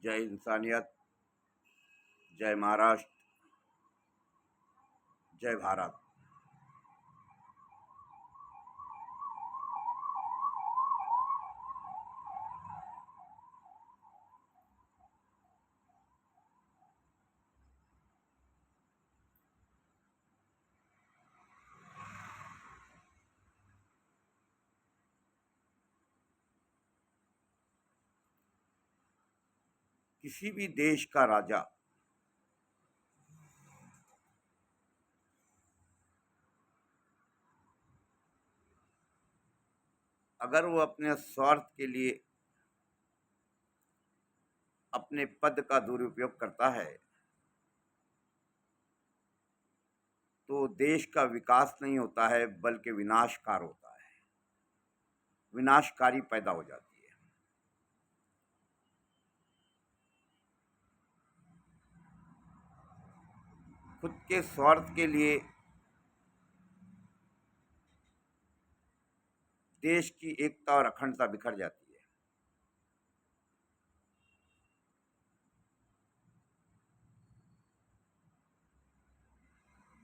जय इंसानियत, जय महाराष्ट्र, जय भारत। किसी भी देश का राजा अगर वो अपने स्वार्थ के लिए अपने पद का दुरुपयोग करता है तो देश का विकास नहीं होता है, बल्कि विनाशकार होता है, विनाशकारी पैदा हो जाती है। खुद के स्वार्थ के लिए देश की एकता और अखंडता बिखर जाती है।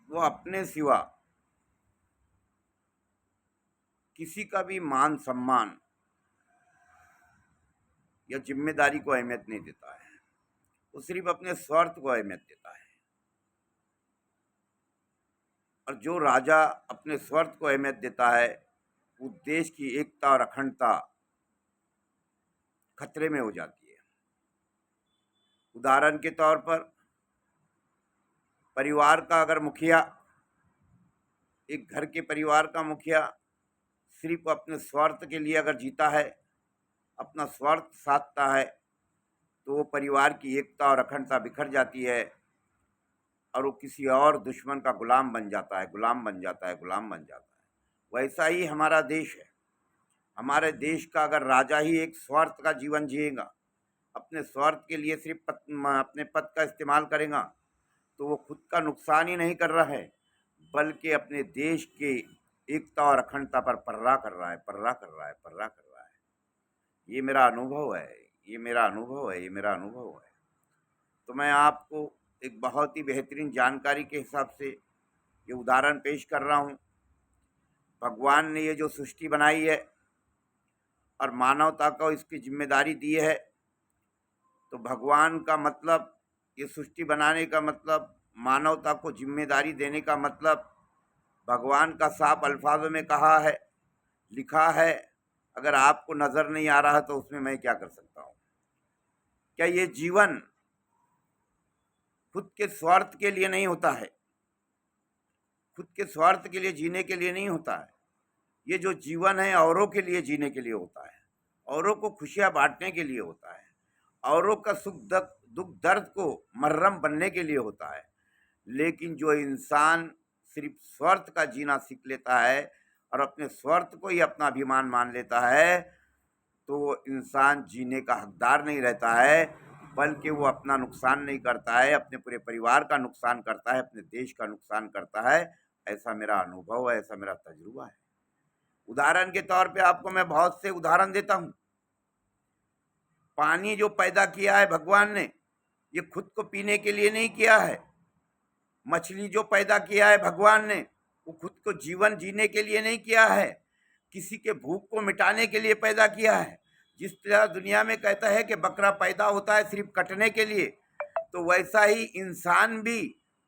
वो अपने सिवा किसी का भी मान सम्मान या जिम्मेदारी को अहमियत नहीं देता है, वो सिर्फ अपने स्वार्थ को अहमियत देता है। और जो राजा अपने स्वार्थ को अहमियत देता है, वो देश की एकता और अखंडता खतरे में हो जाती है। उदाहरण के तौर पर परिवार का अगर मुखिया, एक घर के परिवार का मुखिया सिर्फ अपने स्वार्थ के लिए अगर जीता है, अपना स्वार्थ साधता है, तो वो परिवार की एकता और अखंडता बिखर जाती है और वो किसी और दुश्मन का गुलाम बन जाता है, गुलाम बन जाता है, गुलाम बन जाता है। वैसा ही हमारा देश है। हमारे देश का अगर राजा ही एक स्वार्थ का जीवन जिएगा, अपने स्वार्थ के लिए सिर्फ अपने पद का इस्तेमाल करेगा, तो वो खुद का नुकसान ही नहीं कर रहा है, बल्कि अपने देश के एकता और अखंडता पर पर्रा कर रहा है, पर्रा कर रहा है, पर्रा कर रहा है। ये मेरा अनुभव है, ये मेरा अनुभव है, ये मेरा अनुभव है। तो मैं आपको एक बहुत ही बेहतरीन जानकारी के हिसाब से ये उदाहरण पेश कर रहा हूँ। भगवान ने ये जो सृष्टि बनाई है और मानवता को इसकी जिम्मेदारी दी है, तो भगवान का मतलब, ये सृष्टि बनाने का मतलब, मानवता को जिम्मेदारी देने का मतलब, भगवान का साफ अल्फाजों में कहा है, लिखा है। अगर आपको नजर नहीं आ रहा तो उसमें मैं क्या कर सकता हूँ? क्या ये जीवन खुद के स्वार्थ के लिए नहीं होता है, खुद के स्वार्थ के लिए जीने के लिए नहीं होता है। ये जो जीवन है औरों के लिए जीने के लिए होता है, औरों को खुशियां बांटने के लिए होता है, औरों का सुख दुख दर्द को मर्रम बनने के लिए होता है। लेकिन जो इंसान सिर्फ स्वार्थ का जीना सीख लेता है और अपने स्वार्थ को ही अपना अभिमान मान लेता है, तो वो इंसान जीने का हकदार नहीं रहता है, बल्कि वो अपना नुकसान नहीं करता है, अपने पूरे परिवार का नुकसान करता है, अपने देश का नुकसान करता है। ऐसा मेरा अनुभव है, ऐसा मेरा तजुर्बा है। उदाहरण के तौर पे आपको मैं बहुत से उदाहरण देता हूँ। पानी जो पैदा किया है भगवान ने, ये खुद को पीने के लिए नहीं किया है। मछली जो पैदा किया है भगवान ने, वो खुद को जीवन जीने के लिए नहीं किया है, किसी के भूख को मिटाने के लिए पैदा किया है। जिस तरह दुनिया में कहता है कि बकरा पैदा होता है सिर्फ कटने के लिए, तो वैसा ही इंसान भी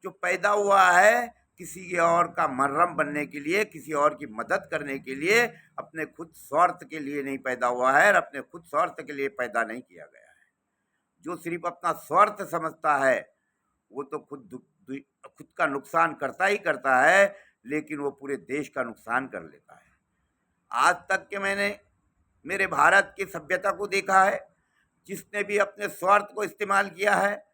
जो पैदा हुआ है किसी और का मर्रम बनने के लिए, किसी और की मदद करने के लिए, अपने खुद स्वार्थ के लिए नहीं पैदा हुआ है और अपने खुद स्वार्थ के लिए पैदा नहीं किया गया है। जो सिर्फ अपना स्वार्थ समझता है, वो तो खुद का नुकसान करता ही करता है, लेकिन वो पूरे देश का नुकसान कर लेता है। आज तक के मैंने मेरे भारत की सभ्यता को देखा है, जिसने भी अपने स्वार्थ को इस्तेमाल किया है,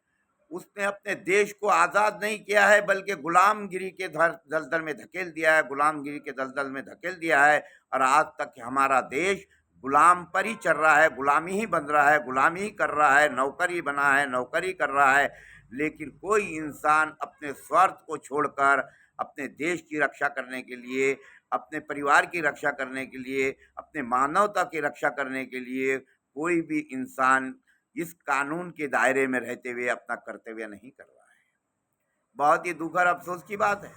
उसने अपने देश को आज़ाद नहीं किया है, बल्कि गुलामगिरी के दलदल में धकेल दिया है, गुलामगिरी के दलदल में धकेल दिया है। और आज तक हमारा देश गुलाम पर ही चल रहा है, गुलामी ही बन रहा है, गुलामी ही कर रहा है, नौकरी बना है, नौकरी कर रहा है। लेकिन कोई इंसान अपने स्वार्थ को छोड़कर अपने देश की रक्षा करने के लिए, अपने परिवार की रक्षा करने के लिए, अपने मानवता की रक्षा करने के लिए कोई भी इंसान इस कानून के दायरे में रहते हुए अपना कर्तव्य नहीं कर रहा है। बहुत ही दुख और अफसोस की बात है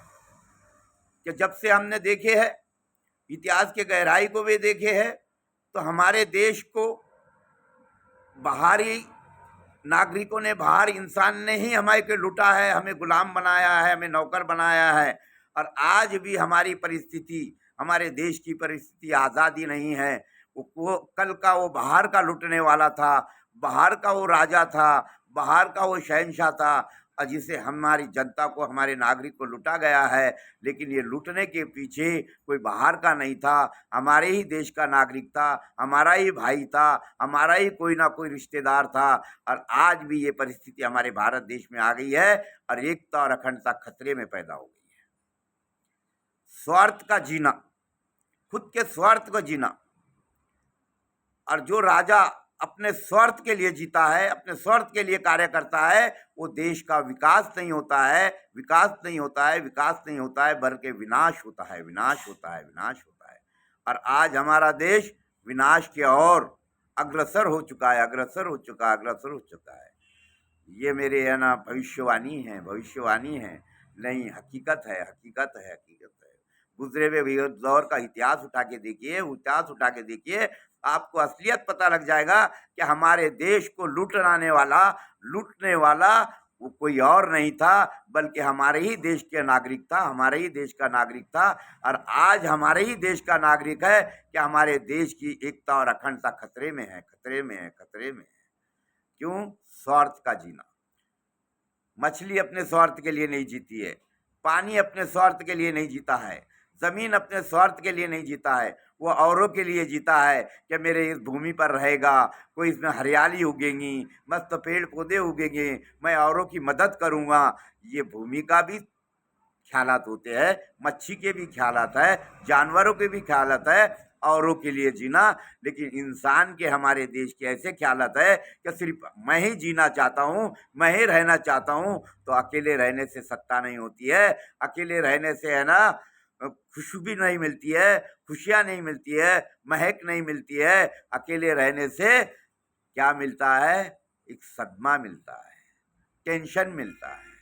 कि जब से हमने देखे है, इतिहास के गहराई को भी देखे है, तो हमारे देश को बाहरी नागरिकों ने, बाहर इंसान ने ही हमारे को लूटा है, हमें गुलाम बनाया है, हमें नौकर बनाया है। और आज भी हमारी परिस्थिति, हमारे देश की परिस्थिति आज़ादी नहीं है। वो कल का वो बाहर का लूटने वाला था, बाहर का वो राजा था, बाहर का वो शहंशाह था, और जिसे हमारी जनता को, हमारे नागरिक को लूटा गया है। लेकिन ये लूटने के पीछे कोई बाहर का नहीं था, हमारे ही देश का नागरिक था, हमारा ही भाई था, हमारा ही कोई ना कोई रिश्तेदार था। और आज भी ये परिस्थिति हमारे भारत देश में आ गई है और एकता और अखंडता खतरे में पैदा हो गई है। स्वार्थ का जीना, खुद के स्वार्थ को जीना, और जो राजा अपने स्वार्थ के लिए जीता है, अपने स्वार्थ के लिए कार्य करता है, वो देश का विकास नहीं होता है, विकास नहीं होता है, विकास नहीं होता है, बल्कि विनाश होता है, विनाश होता है, विनाश होता है। और आज हमारा देश विनाश की ओर अग्रसर हो चुका है, अग्रसर हो चुका है, अग्रसर हो चुका है। ये मेरे है ना भविष्यवाणी है, भविष्यवाणी है नहीं, हकीकत है, हकीकत है, हकीकत है। गुजरे हुए दौर का इतिहास उठा के देखिए, इतिहास उठा के देखिए, आपको असलियत पता लग जाएगा कि हमारे देश को लूटने वाला वो कोई और नहीं था, बल्कि हमारे ही देश के नागरिक था, हमारे ही देश का नागरिक था। और आज हमारे ही देश का नागरिक है कि हमारे देश की एकता और अखंडता खतरे में है, खतरे में है, खतरे में है। क्यों? स्वार्थ का जीना। मछली अपने स्वार्थ के लिए नहीं जीती है, पानी अपने स्वार्थ के लिए नहीं जीता है, जमीन अपने स्वार्थ के लिए नहीं जीता है, वो औरों के लिए जीता है कि मेरे इस भूमि पर रहेगा, कोई इसमें हरियाली उगेगी, मस्त पेड़ पौधे उगेंगे, मैं औरों की मदद करूँगा। ये भूमि का भी ख्यालात होते हैं, मच्छी के भी ख्यालात है, जानवरों के भी ख्यालात है, औरों के लिए जीना। लेकिन इंसान के, हमारे देश के ऐसे ख्यालात है कि सिर्फ मैं ही जीना चाहता हूँ, मैं ही रहना चाहता हूँ। तो अकेले रहने से सत्ता नहीं होती है, अकेले रहने से है ना खुशबू नहीं मिलती है, खुशियाँ नहीं मिलती है, महक नहीं मिलती है। अकेले रहने से क्या मिलता है? एक सदमा मिलता है, टेंशन मिलता है,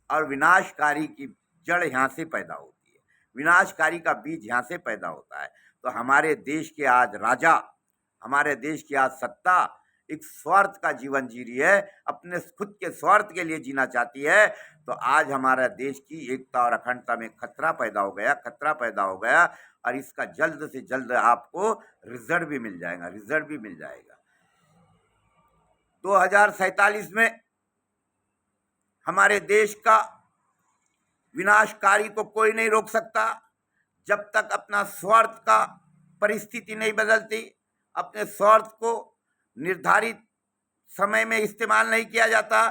और विनाशकारी की जड़ यहाँ से पैदा होती है, विनाशकारी का बीज यहाँ से पैदा होता है। तो हमारे देश के आज राजा, हमारे देश की आज सत्ता एक स्वार्थ का जीवन जी रही है, अपने खुद के स्वार्थ के लिए जीना चाहती है। तो आज हमारा देश की एकता और अखंडता में खतरा पैदा हो गया, खतरा पैदा हो गया। और इसका जल्द से जल्द आपको रिजल्ट भी मिल जाएगा, रिजल्ट भी मिल जाएगा। 2047 में हमारे देश का विनाशकारी को कोई नहीं रोक सकता, जब तक अपना स्वार्थ का परिस्थिति नहीं बदलती, अपने स्वार्थ को निर्धारित समय में इस्तेमाल नहीं किया जाता।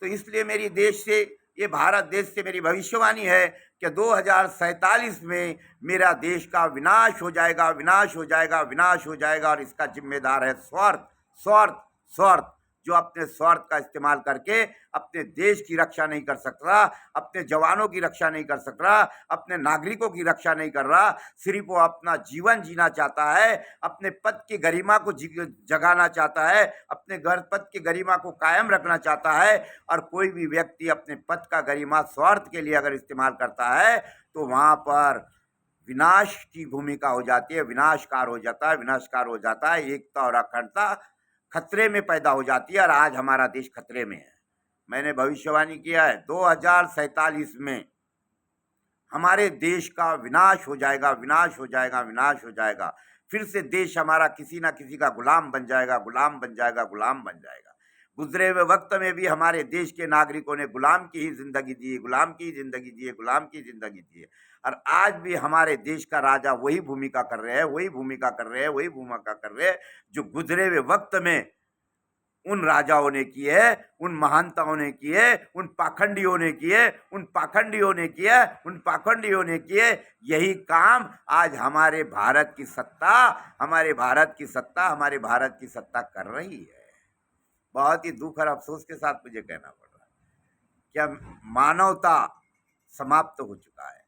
तो इसलिए मेरी देश से, ये भारत देश से मेरी भविष्यवाणी है कि 2047 में मेरा देश का विनाश हो जाएगा, विनाश हो जाएगा, विनाश हो जाएगा। और इसका जिम्मेदार है स्वार्थ, स्वार्थ, स्वार्थ। जो अपने स्वार्थ का इस्तेमाल करके अपने देश की रक्षा नहीं कर सक रहा, अपने जवानों की रक्षा नहीं कर सक रहा, अपने नागरिकों की रक्षा नहीं कर रहा, सिर्फ वो अपना जीवन जीना चाहता है, अपने पद की गरिमा को जगाना चाहता है, अपने घर पद की गरिमा को कायम रखना चाहता है। और कोई भी व्यक्ति अपने पद का गरिमा स्वार्थ के लिए अगर इस्तेमाल करता है, तो वहाँ पर विनाश की भूमिका हो जाती है, विनाशकार हो जाता है, विनाशकार हो जाता है। एकता और अखंडता खतरे में पैदा हो जाती है, और आज हमारा देश खतरे में है। मैंने भविष्यवाणी किया है 2047 में हमारे देश का विनाश हो जाएगा, विनाश हो जाएगा, विनाश हो जाएगा। फिर से देश हमारा किसी ना किसी का गुलाम बन जाएगा, गुलाम बन जाएगा, गुलाम बन जाएगा। गुजरे हुए वक्त में भी हमारे देश के नागरिकों ने गुलाम की ही जिंदगी दी, गुलाम की जिंदगी दी, गुलाम की जिंदगी दी। और आज भी हमारे देश का राजा वही भूमिका कर रहे हैं, वही भूमिका कर रहे हैं, वही भूमिका कर रहे हैं जो गुजरे हुए वक्त में उन राजाओं ने की है, उन महानताओं ने की है, उन पाखंडियों ने की है, उन पाखंडियों ने किया, उन पाखंडियों ने किए। यही काम आज हमारे भारत की सत्ता, हमारे भारत की सत्ता, हमारे भारत की सत्ता कर रही है। बहुत ही दुख और अफसोस के साथ मुझे कहना पड़ रहा है, क्या मानवता समाप्त हो चुका है।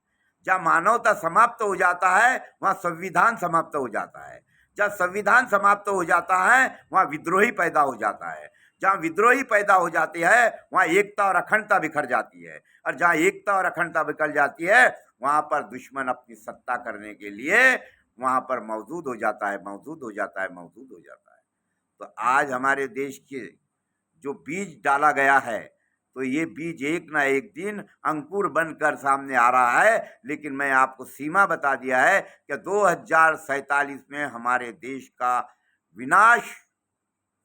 जहाँ मानवता समाप्त हो जाता है, वहाँ संविधान समाप्त हो जाता है। जहाँ संविधान समाप्त हो जाता है वहाँ विद्रोही पैदा हो जाता है। जहाँ विद्रोही पैदा हो जाती है वहाँ एकता और अखंडता बिखर जाती है, और जहाँ एकता और अखंडता बिखर जाती है वहाँ पर दुश्मन अपनी सत्ता करने के लिए वहाँ पर मौजूद हो जाता है, मौजूद हो जाता है, मौजूद हो जाता है। तो आज हमारे देश के जो बीज डाला गया है, तो ये बीज एक ना एक दिन अंकुर बनकर सामने आ रहा है। लेकिन मैं आपको सीमा बता दिया है कि 2047 में हमारे देश का विनाश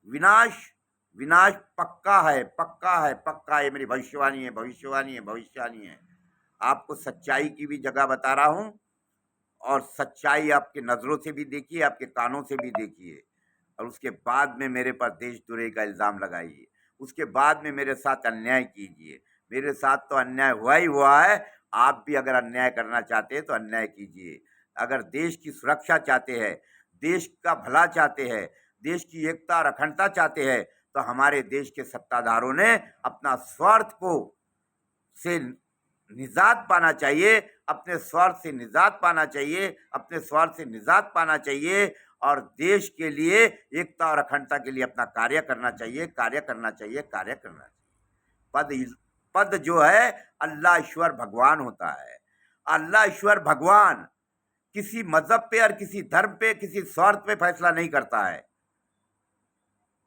विनाश विनाश पक्का है, पक्का है, पक्का है। मेरी भविष्यवाणी है, भविष्यवाणी है, भविष्यवाणी है। आपको सच्चाई की भी जगह बता रहा हूँ, और सच्चाई आपके नज़रों से भी देखिए, आपके कानों से भी देखिए, और उसके बाद में मेरे पर देशद्रोही का इल्ज़ाम लगाइए। उसके बाद में मेरे साथ अन्याय कीजिए। मेरे साथ तो अन्याय हुआ ही हुआ है। आप भी अगर अन्याय करना चाहते हैं तो अन्याय कीजिए। अगर देश की सुरक्षा चाहते हैं, देश का भला चाहते हैं, देश की एकता और अखंडता चाहते हैं, तो हमारे देश के सत्ताधारों ने अपना स्वार्थ को से निजात पाना चाहिए, अपने स्वार्थ से निजात पाना चाहिए, अपने स्वार्थ से निजात पाना चाहिए, और देश के लिए एकता और अखंडता के लिए अपना कार्य करना चाहिए, कार्य करना चाहिए, कार्य करना चाहिए। पद जो है अल्लाह ईश्वर भगवान होता है। अल्लाह ईश्वर भगवान किसी मजहब पे और किसी धर्म पे, किसी स्वार्थ पे फैसला नहीं करता है।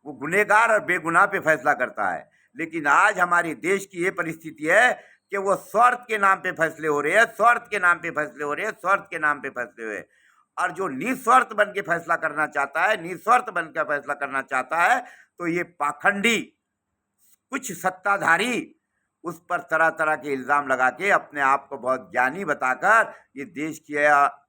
वो गुनहगार और बेगुनाह पे फैसला करता है। लेकिन आज हमारे देश की ये परिस्थिति है कि वो स्वार्थ के नाम पे फैसले हो रहे हैं, स्वार्थ के नाम पे फैसले हो रहे हैं, स्वार्थ के नाम पे फैसले हुए। और जो निस्वार्थ बन के फैसला करना चाहता है, निस्वार्थ बन के फैसला करना चाहता है, तो ये पाखंडी कुछ सत्ताधारी उस पर तरह तरह के इल्ज़ाम लगा के अपने आप को बहुत ज्ञानी बताकर ये देश की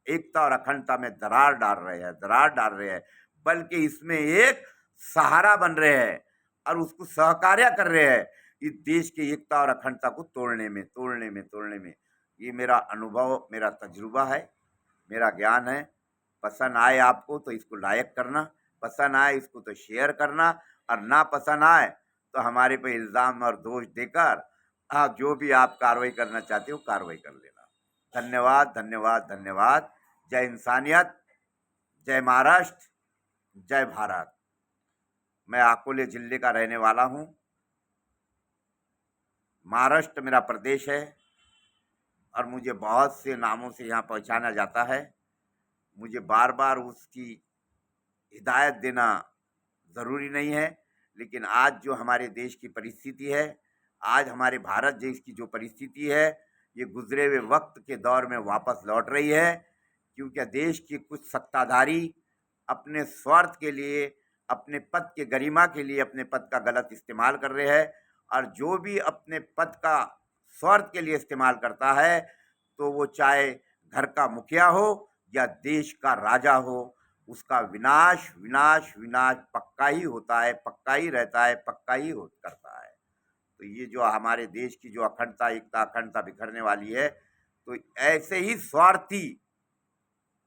एकता और अखंडता में दरार डाल रहे हैं, दरार डाल रहे हैं। बल्कि इसमें एक सहारा बन रहे हैं और उसको सहकार्य कर रहे हैं इस देश की एकता और अखंडता को तोड़ने में, तोड़ने में, तोड़ने में। ये मेरा अनुभव, मेरा तजुर्बा है, मेरा ज्ञान है। पसंद आए आपको तो इसको लाइक करना, पसंद आए इसको तो शेयर करना, और ना पसंद आए तो हमारे पे इल्ज़ाम और दोष देकर आप जो भी आप कार्रवाई करना चाहते हो कार्रवाई कर लेना। धन्यवाद, धन्यवाद, धन्यवाद। जय इंसानियत, जय महाराष्ट्र, जय भारत। मैं अकोले जिले का रहने वाला हूँ। महाराष्ट्र मेरा प्रदेश है और मुझे बहुत से नामों से यहाँ पहचाना जाता है। मुझे बार बार उसकी हिदायत देना ज़रूरी नहीं है, लेकिन आज जो हमारे देश की परिस्थिति है, आज हमारे भारत देश की जो परिस्थिति है, ये गुजरे हुए वक्त के दौर में वापस लौट रही है। क्योंकि देश के कुछ सत्ताधारी अपने स्वार्थ के लिए, अपने पद के गरिमा के लिए अपने पद का गलत इस्तेमाल कर रहे हैं, और जो भी अपने पद का स्वार्थ के लिए इस्तेमाल करता है, तो वो चाहे घर का मुखिया हो या देश का राजा हो, उसका विनाश विनाश विनाश पक्का ही होता है, पक्का ही रहता है, पक्का ही करता है। तो ये जो हमारे देश की जो अखंडता, एकता, अखंडता बिखरने वाली है, तो ऐसे ही स्वार्थी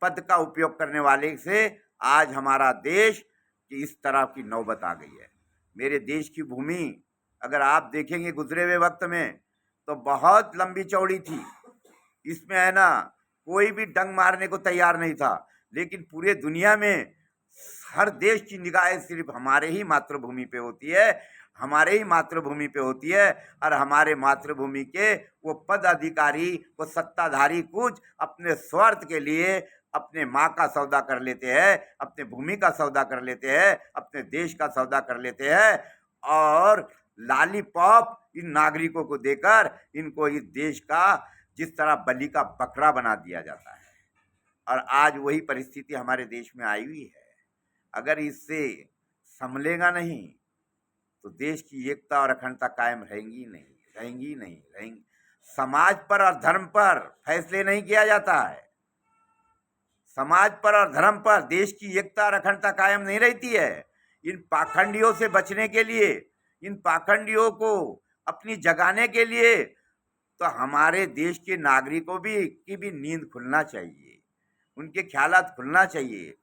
पद का उपयोग करने वाले से आज हमारा देश की इस तरह की नौबत आ गई है। मेरे देश की भूमि अगर आप देखेंगे गुजरे हुए वक्त में तो बहुत लंबी चौड़ी थी। इसमें है ना कोई भी डंग मारने को तैयार नहीं था, लेकिन पूरे दुनिया में हर देश की निगाहें सिर्फ हमारे ही मातृभूमि पे होती है, हमारे ही मातृभूमि पे होती है। और हमारे मातृभूमि के वो पद अधिकारी, वो सत्ताधारी कुछ अपने स्वार्थ के लिए अपने माँ का सौदा कर लेते हैं, अपने भूमि का सौदा कर लेते हैं, अपने देश का सौदा कर लेते हैं, और लॉलीपॉप इन नागरिकों को देकर इनको इस देश का जिस तरह बलि का बकरा बना दिया जाता है। और आज वही परिस्थिति हमारे देश में आई हुई है। अगर इससे संभलेगा नहीं तो देश की एकता और अखंडता कायम रहेंगी नहीं, रहेंगी नहीं, रहेंगी। समाज पर और धर्म पर फैसले नहीं किया जाता है। समाज पर और धर्म पर देश की एकता और अखंडता कायम नहीं रहती है। इन पाखंडियों से बचने के लिए, इन पाखंडियों को अपनी जगाने के लिए तो हमारे देश के नागरिकों की भी नींद खुलना चाहिए, उनके ख्यालात खुलना चाहिए।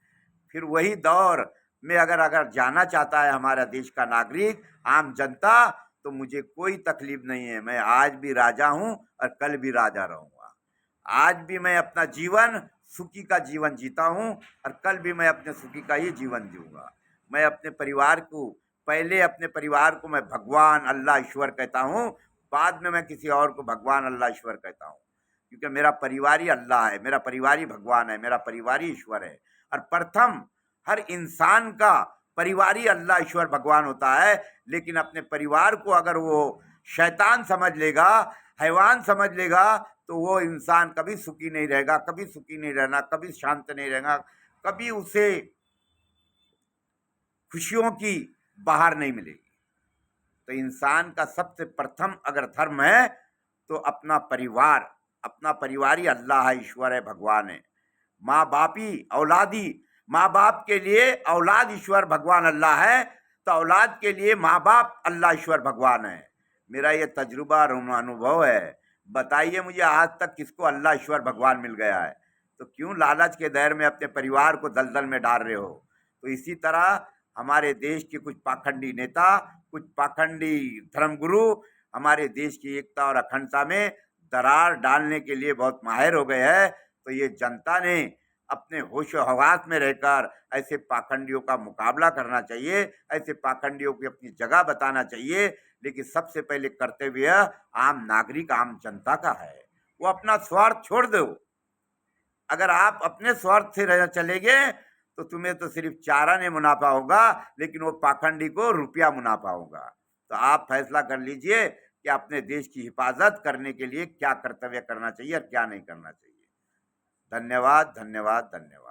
फिर वही दौर में अगर जाना चाहता है हमारा देश का नागरिक, आम जनता, तो मुझे कोई तकलीफ नहीं है। मैं आज भी राजा हूँ और कल भी राजा रहूँगा। आज भी मैं अपना जीवन सुखी का जीवन जीता हूँ और कल भी मैं अपने सुखी का ही जीवन जीऊँगा। मैं अपने परिवार को, पहले अपने परिवार को मैं भगवान, अल्लाह, ईश्वर कहता हूँ, बाद में मैं किसी और को भगवान, अल्लाह, ईश्वर कहता हूँ। क्योंकि मेरा परिवार ही अल्लाह है, मेरा परिवार ही भगवान है, मेरा परिवार ही ईश्वर है। और प्रथम हर इंसान का परिवार ही अल्लाह, ईश्वर, भगवान होता है। लेकिन अपने परिवार को अगर वो शैतान समझ लेगा, हैवान समझ लेगा, तो वो इंसान कभी सुखी नहीं रहेगा, कभी सुखी नहीं रहना, कभी शांत नहीं रहेगा, कभी उसे खुशियों की बाहर नहीं मिलेगी। तो इंसान का सबसे प्रथम अगर धर्म है तो अपना परिवार ही अल्लाह है, ईश्वर है, भगवान है। माँ बापी औलादी, माँ बाप के लिए औलाद ईश्वर भगवान अल्लाह है, तो औलाद के लिए माँ बाप अल्लाह ईश्वर भगवान है। मेरा ये तजुर्बा और अनुभव है। बताइए मुझे आज तक किसको अल्लाह ईश्वर भगवान मिल गया है? तो क्यों लालच के दायरे में अपने परिवार को दलदल में डाल रहे हो? तो इसी तरह हमारे देश के कुछ पाखंडी नेता, कुछ पाखंडी धर्मगुरु हमारे देश की एकता और अखंडता में दरार डालने के लिए बहुत माहिर हो गए हैं। तो ये जनता ने अपने होशो हवास में रहकर ऐसे पाखंडियों का मुकाबला करना चाहिए, ऐसे पाखंडियों की अपनी जगह बताना चाहिए। लेकिन सबसे पहले कर्तव्य आम नागरिक, आम जनता का है। वो अपना स्वार्थ छोड़ दो। अगर आप अपने स्वार्थ से रह चलेंगे तो तुम्हें तो सिर्फ चारा नहीं मुनाफा होगा, लेकिन वो पाखंडी को रुपया मुनाफा होगा। तो आप फैसला कर लीजिए कि अपने देश की हिफाजत करने के लिए क्या कर्तव्य करना चाहिए और क्या नहीं करना चाहिए। धन्यवाद, धन्यवाद, धन्यवाद।